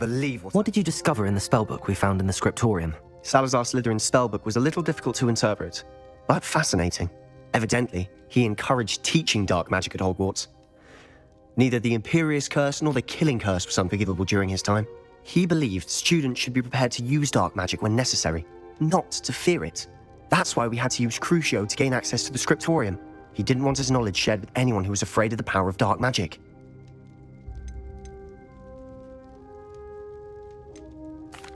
believe What did you discover in the spellbook we found in the scriptorium? Salazar Slytherin's spellbook was a little difficult to interpret, but fascinating. Evidently, he encouraged teaching dark magic at Hogwarts. Neither the Imperious Curse nor the Killing Curse was unforgivable during his time. He believed students should be prepared to use dark magic when necessary, not to fear it. That's why we had to use Crucio to gain access to the scriptorium. He didn't want his knowledge shared with anyone who was afraid of the power of dark magic.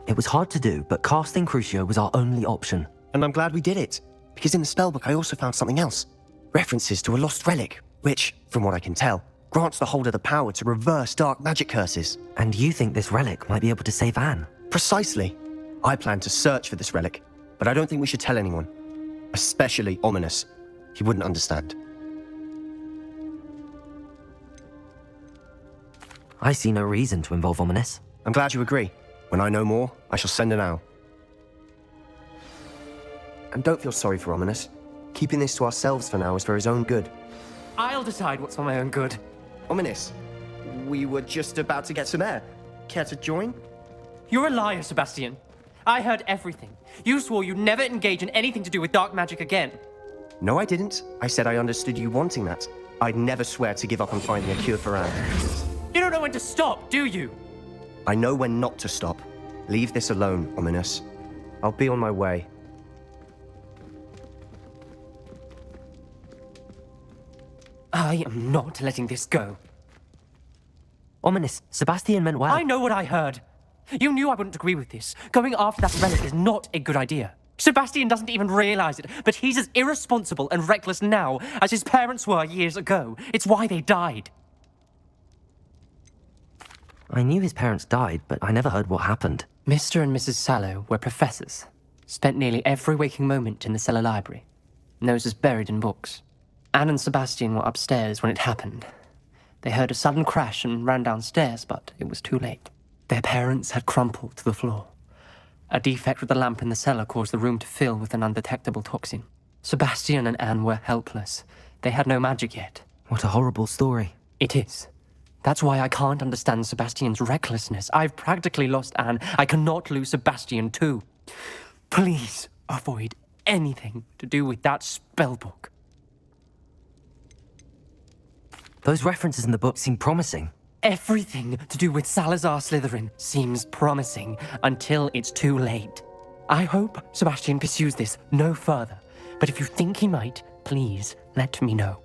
It was hard to do, but casting Crucio was our only option. And I'm glad we did it, because in the spellbook I also found something else. References to a lost relic, which, from what I can tell, grants the holder the power to reverse dark magic curses. And you think this relic might be able to save Anne? Precisely. I plan to search for this relic, but I don't think we should tell anyone. Especially Ominous. He wouldn't understand. I see no reason to involve Ominous. I'm glad you agree. When I know more, I shall send an owl. And don't feel sorry for Ominous. Keeping this to ourselves for now is for his own good. I'll decide what's for my own good. Ominous, we were just about to get some air. Care to join? You're a liar, Sebastian. I heard everything. You swore you'd never engage in anything to do with dark magic again. No, I didn't. I said I understood you wanting that. I'd never swear to give up on finding a cure for Anne. You don't know when to stop, do you? I know when not to stop. Leave this alone, Ominous. I'll be on my way. I am not letting this go. Ominous, Sebastian meant well. I know what I heard. You knew I wouldn't agree with this. Going after that relic is not a good idea. Sebastian doesn't even realize it, but he's as irresponsible and reckless now as his parents were years ago. It's why they died. I knew his parents died, but I never heard what happened. Mr. and Mrs. Sallow were professors. Spent nearly every waking moment in the cellar library. Noses buried in books. Anne and Sebastian were upstairs when it happened. They heard a sudden crash and ran downstairs, but it was too late. Their parents had crumpled to the floor. A defect with the lamp in the cellar caused the room to fill with an undetectable toxin. Sebastian and Anne were helpless. They had no magic yet. What a horrible story. It is. That's why I can't understand Sebastian's recklessness. I've practically lost Anne. I cannot lose Sebastian too. Please avoid anything to do with that spellbook. Those references in the book seem promising. Everything to do with Salazar Slytherin seems promising until it's too late. I hope Sebastian pursues this no further, but if you think he might, please let me know.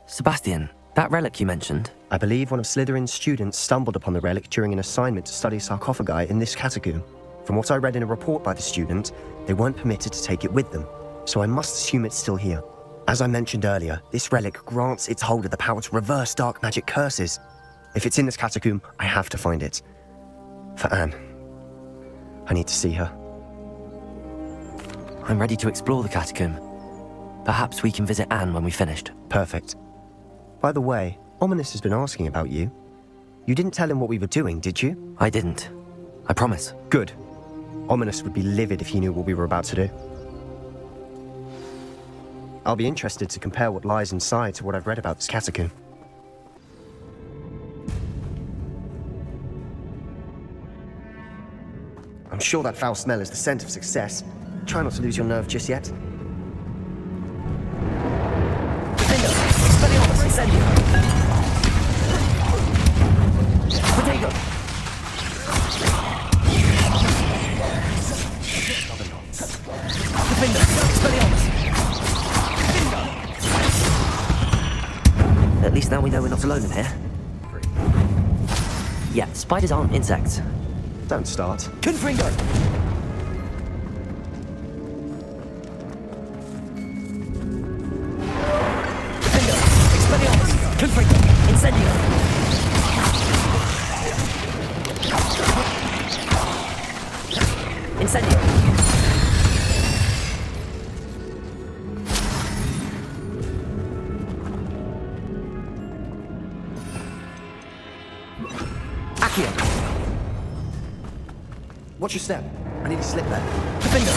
Sebastian, that relic you mentioned. I believe one of Slytherin's students stumbled upon the relic during an assignment to study sarcophagi in this catacomb. From what I read in a report by the student, they weren't permitted to take it with them, so I must assume it's still here. As I mentioned earlier, this relic grants its holder the power to reverse dark magic curses. If it's in this catacomb, I have to find it. For Anne. I need to see her. I'm ready to explore the catacomb. Perhaps we can visit Anne when we've finished. Perfect. By the way, Ominous has been asking about you. You didn't tell him what we were doing, did you? I didn't. I promise. Good. Ominous would be livid if he knew what we were about to do. I'll be interested to compare what lies inside to what I've read about this catacomb. I'm sure that foul smell is the scent of success. Try not to lose your nerve just yet. At least now we know we're not alone in here. Yeah, spiders aren't insects. Don't start. Confringo! Confringo! Incendio! Incendio! Accio! Watch your step. I need to slip there. Confringo!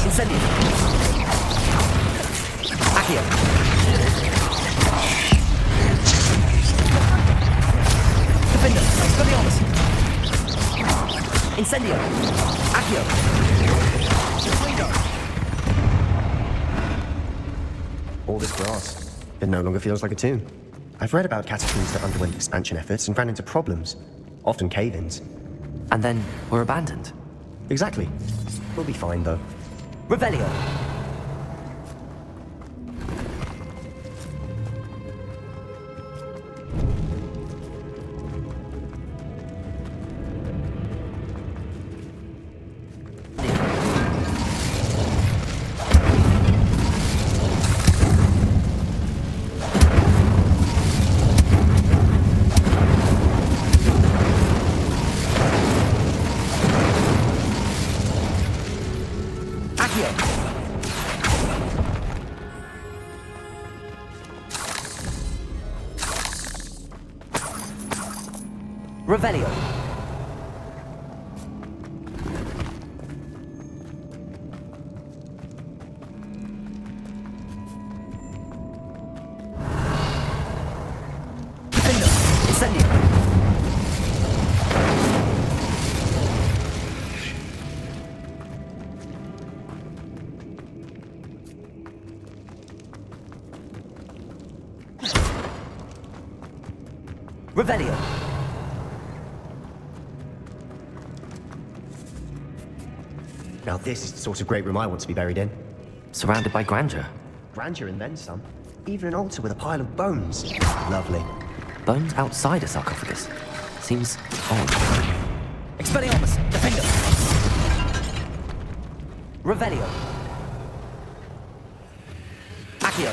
Incendio! Accio. Defender. Expelliarmus. Incendio. Accio. All this grass. It no longer feels like a tomb. I've read about catacombs that underwent expansion efforts and ran into problems, often cave-ins. And then we're abandoned. Exactly. We'll be fine, though. Revelio. Revelio. Defender. Incendio. Revelio. Now this is the sort of great room I want to be buried in. Surrounded by grandeur. Grandeur and then some. Even an altar with a pile of bones. Lovely. Bones outside a sarcophagus. Seems odd. Expelliarmus! Defender! Revelio. Accio.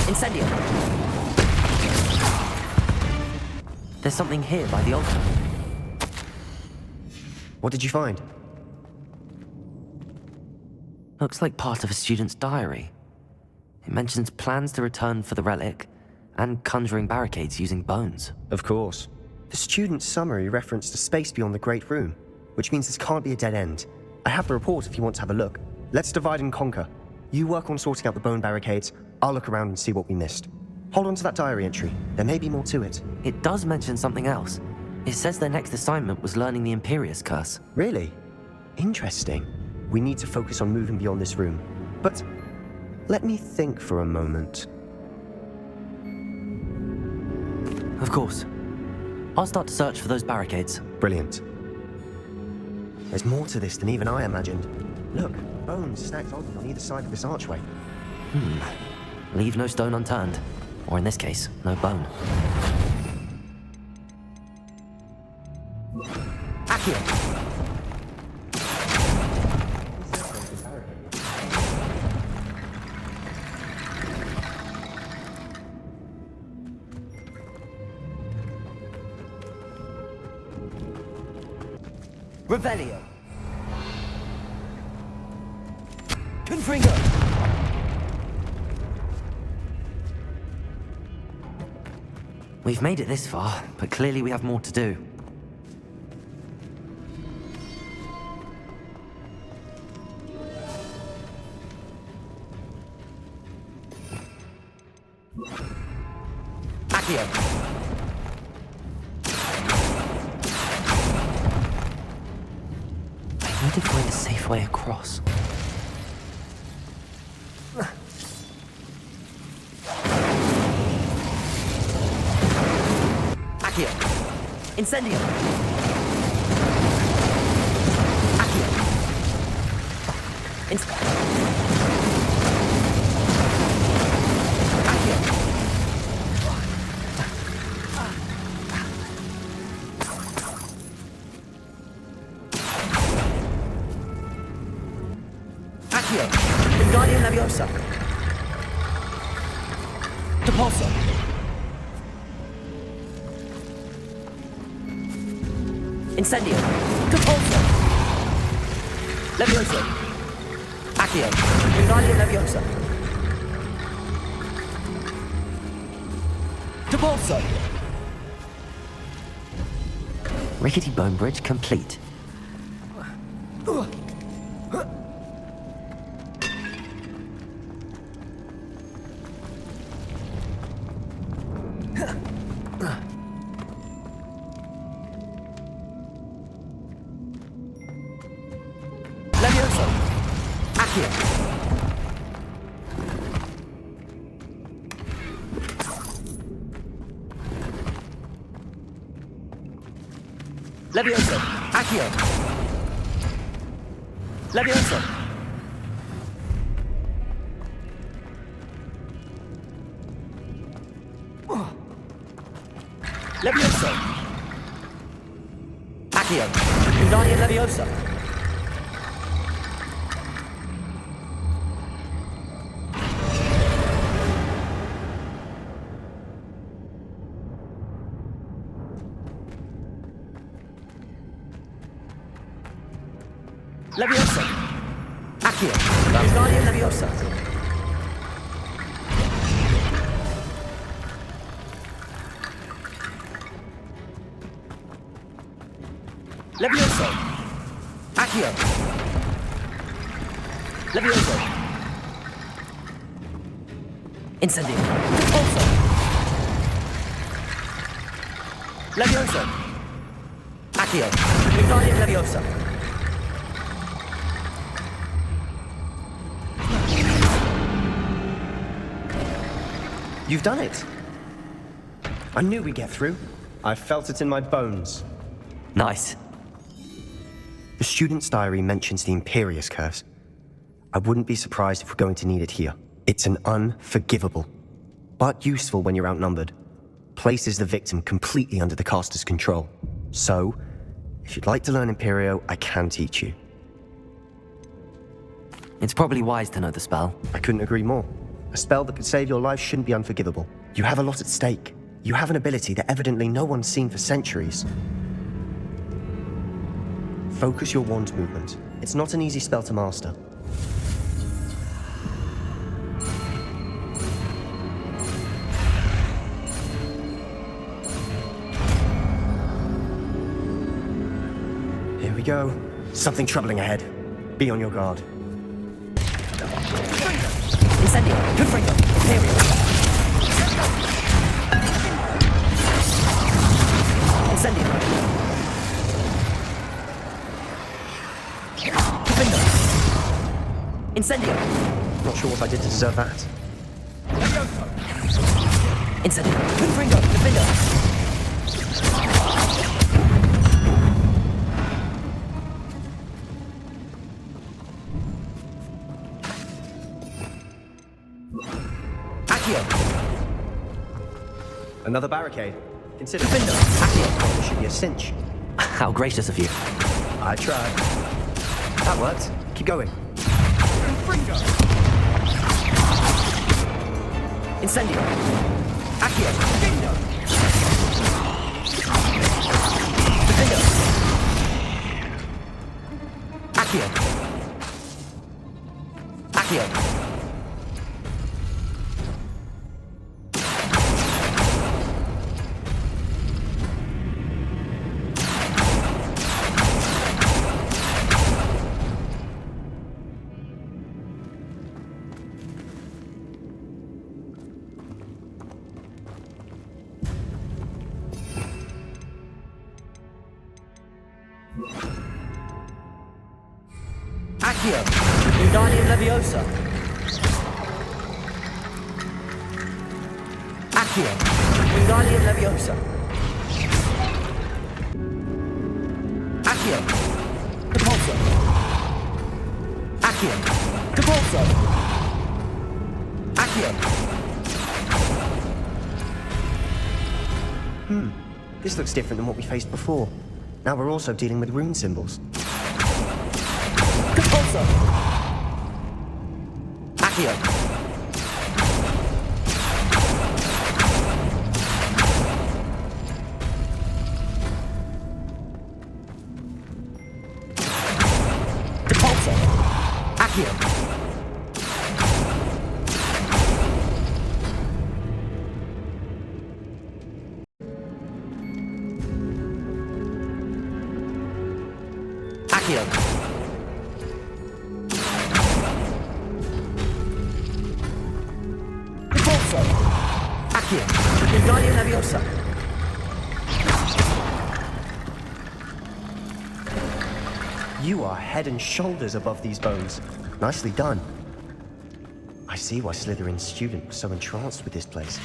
Incendio. There's something here by the altar. What did you find? Looks like part of a student's diary. It mentions plans to return for the relic and conjuring barricades using bones. Of course. The student's summary referenced a space beyond the Great Room, which means this can't be a dead end. I have the report if you want to have a look. Let's divide and conquer. You work on sorting out the bone barricades. I'll look around and see what we missed. Hold on to that diary entry. There may be more to it. It does mention something else. It says their next assignment was learning the Imperius Curse. Really? Interesting. We need to focus on moving beyond this room. But let me think for a moment. Of course. I'll start to search for those barricades. Brilliant. There's more to this than even I imagined. Look, bones stacked oddly on either side of this archway. Leave no stone unturned. Or in this case, no bone. Accio! Revelio! Confringo! We've made it this far, but clearly we have more to do. Accio! I need to find a safe way across. Accio! Incendio! Accio! Accio! Accio! Wingardium Leviosa! Depulso! Incendio! Depulso! Levioso! Accio! Wingardium Leviosa! Capulso! Rickety bone bridge complete. Levioso! Accio! Levioso! Accio! Levioso! Levioso! Accio! Wingardium Leviosa! Leviosa! Accio! Wingardium Leviosa! Levioso! Accio! Levioso! Incendio! Repulso! Levioso! Accio! Wingardium Leviosa! You've done it. I knew we'd get through. I felt it in my bones. Nice. The student's diary mentions the Imperious Curse. I wouldn't be surprised if we're going to need it here. It's an unforgivable, but useful when you're outnumbered. Places the victim completely under the caster's control. So, if you'd like to learn Imperio, I can teach you. It's probably wise to know the spell. I couldn't agree more. A spell that could save your life shouldn't be unforgivable. You have a lot at stake. You have an ability that evidently no one's seen for centuries. Focus your wand movement. It's not an easy spell to master. Here we go. Something troubling ahead. Be on your guard. Incendio! Confringo! Imperio! Incendio! Confringo! Incendio! Not sure what I did to deserve that. Incendio! Confringo! Defendo! Another barricade. Consider Defender! This should be a cinch. How gracious of you. I tried. That worked. Keep going. Incendio! Accio! Defendo! Defendo! Accio! Accio! Accio! Wingardium Leviosa! Accio! Wingardium Leviosa! Accio! Capulso! Accio! Capulso! Accio! This looks different than what we faced before. Now we're also dealing with rune symbols. Capulso! Accio! Capulso! Accio! Accio. Repulso. Accio. Wingardium Leviosa. You are head and shoulders above these bones. Nicely done. I see why Slytherin's student was so entranced with this place.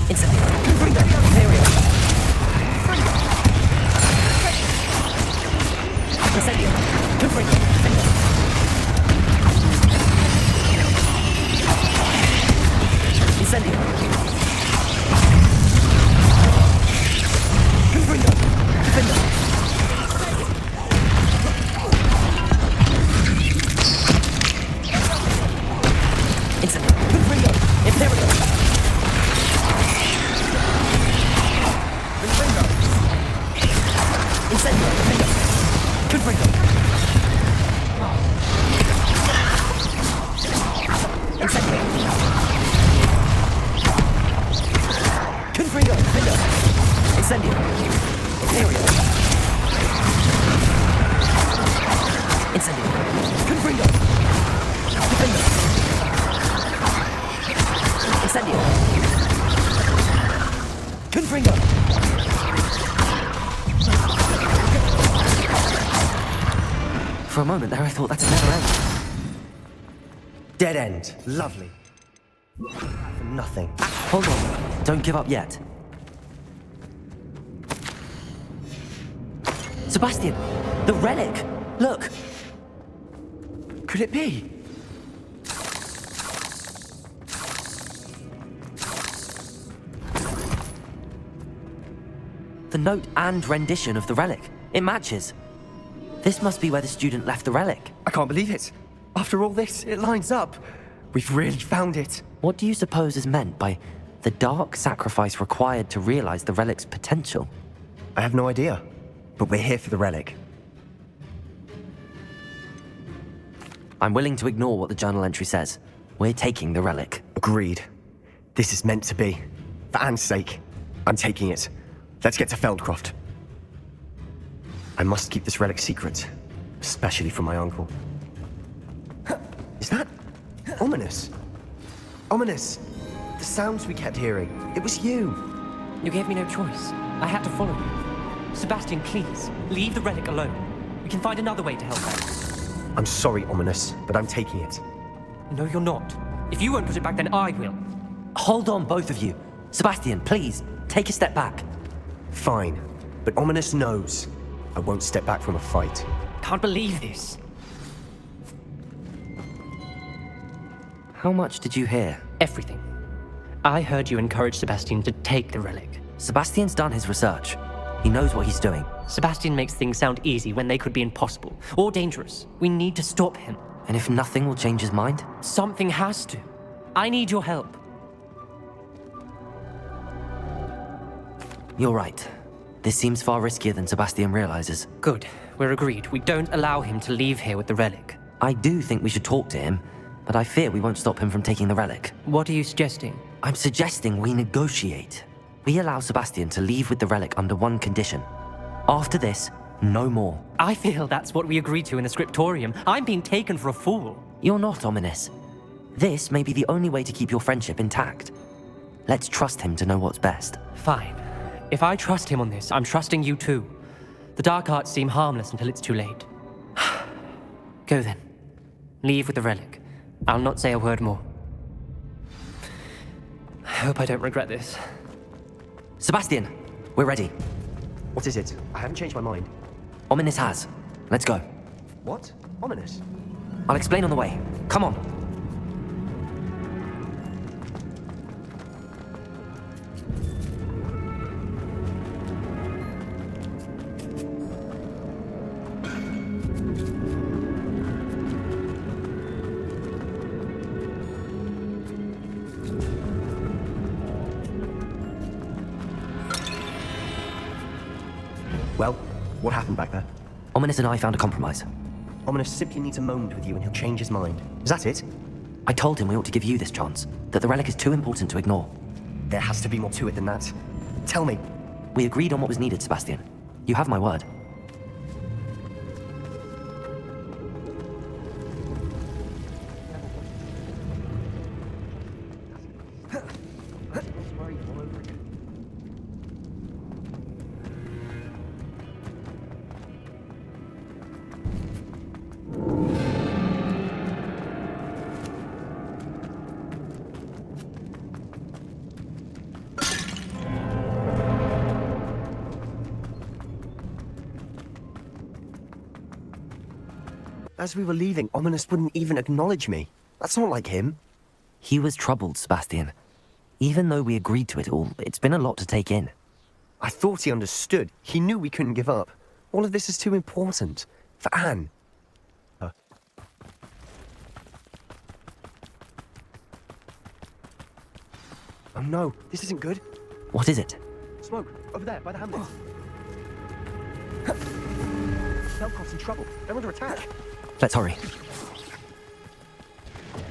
Incendio. Imperial. Incendio. Confringo. Incendio. Confringo. Defendo. Incendio. Confringo. Imperial. Confringo. Incendio. Defendo. Confringo. Incendio. Confringo. Defendo. Incendio. Imperial. Incendio. Confringo. Defendo. Incendio. Confringo. For a moment there, I thought that'd never end. Dead end. Lovely. For nothing. Hold on. Don't give up yet. Sebastian! The relic! Look! Could it be? The note and rendition of the relic. It matches. This must be where the student left the relic. I can't believe it. After all this, it lines up. We've really found it. What do you suppose is meant by the dark sacrifice required to realize the relic's potential? I have no idea. But we're here for the relic. I'm willing to ignore what the journal entry says. We're taking the relic. Agreed. This is meant to be. For Anne's sake, I'm taking it. Let's get to Feldcroft. I must keep this relic secret, especially from my uncle. Is that ominous? Ominous! The sounds we kept hearing. It was you. You gave me no choice. I had to follow you. Sebastian, please, leave the relic alone. We can find another way to help out. I'm sorry, Ominous, but I'm taking it. No, you're not. If you won't put it back, then I will. Hold on, both of you. Sebastian, please, take a step back. Fine, but Ominous knows I won't step back from a fight. Can't believe this. How much did you hear? Everything. I heard you encourage Sebastian to take the relic. Sebastian's done his research. He knows what he's doing. Sebastian makes things sound easy when they could be impossible or dangerous. We need to stop him. And if nothing will change his mind? Something has to. I need your help. You're right. This seems far riskier than Sebastian realizes. Good. We're agreed. We don't allow him to leave here with the relic. I do think we should talk to him, but I fear we won't stop him from taking the relic. What are you suggesting? I'm suggesting we negotiate. We allow Sebastian to leave with the relic under one condition. After this, no more. I feel that's what we agreed to in the scriptorium. I'm being taken for a fool. You're not, Ominous. This may be the only way to keep your friendship intact. Let's trust him to know what's best. Fine. If I trust him on this, I'm trusting you too. The dark arts seem harmless until it's too late. Go then. Leave with the relic. I'll not say a word more. I hope I don't regret this. Sebastian, we're ready. What is it? I haven't changed my mind. Ominous has. Let's go. What? Ominous? I'll explain on the way. Come on. Well, what happened back there? Ominous and I found a compromise. Ominous simply needs a moment with you and he'll change his mind. Is that it? I told him we ought to give you this chance, that the relic is too important to ignore. There has to be more to it than that. Tell me. We agreed on what was needed, Sebastian. You have my word. As we were leaving, Ominous wouldn't even acknowledge me. That's not like him. He was troubled, Sebastian. Even though we agreed to it all, it's been a lot to take in. I thought he understood. He knew we couldn't give up. All of this is too important. For Anne. Oh no, this isn't good. What is it? Smoke, over there, by the hamlet. Belcott's in trouble. They're under attack. Let's hurry.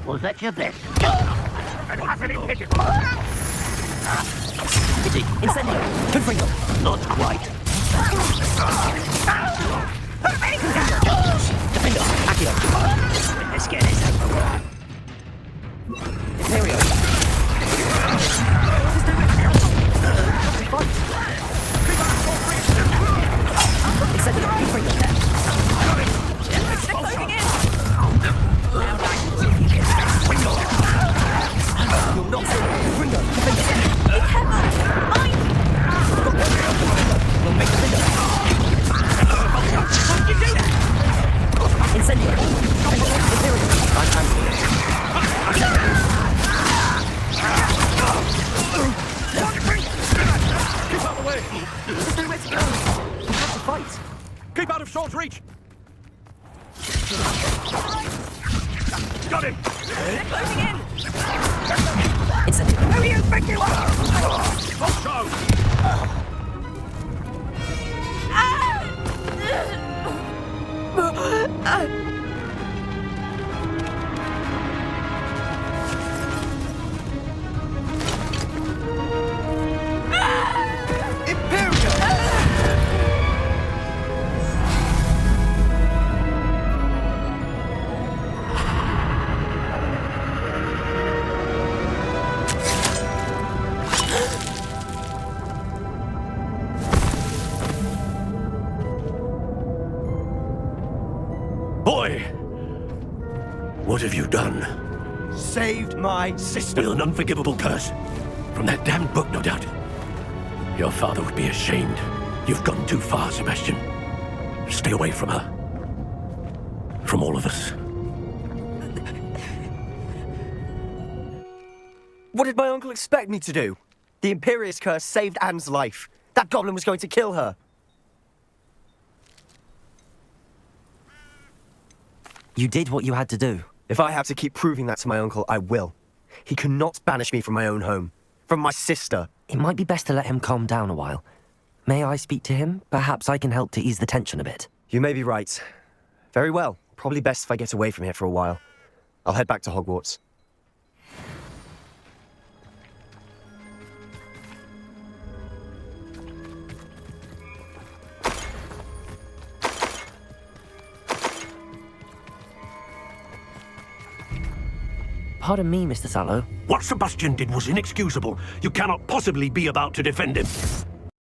Was that your best? Incendio! Confringo! Not quite. Defendo! Accio! Let's get this over. Imperio! Incendio! Confringo! You're not safe! Confringo! Defendo! We'll make Defendo! Incendio! Imperio! I'm handling Keep out of the way! There's nowhere to go! We have to fight! Keep out of short reach! Got him! They're closing in! Incendio! Who do you think you are? Let's go! Boy! What have you done? Saved my sister. With an unforgivable curse. From that damned book, no doubt. Your father would be ashamed. You've gone too far, Sebastian. Stay away from her. From all of us. What did my uncle expect me to do? The Imperious curse saved Anne's life. That goblin was going to kill her. You did what you had to do. If I have to keep proving that to my uncle, I will. He cannot banish me from my own home. From my sister. It might be best to let him calm down a while. May I speak to him? Perhaps I can help to ease the tension a bit. You may be right. Very well. Probably best if I get away from here for a while. I'll head back to Hogwarts. Pardon me, Mr. Sallow. What Sebastian did was inexcusable. You cannot possibly be about to defend him.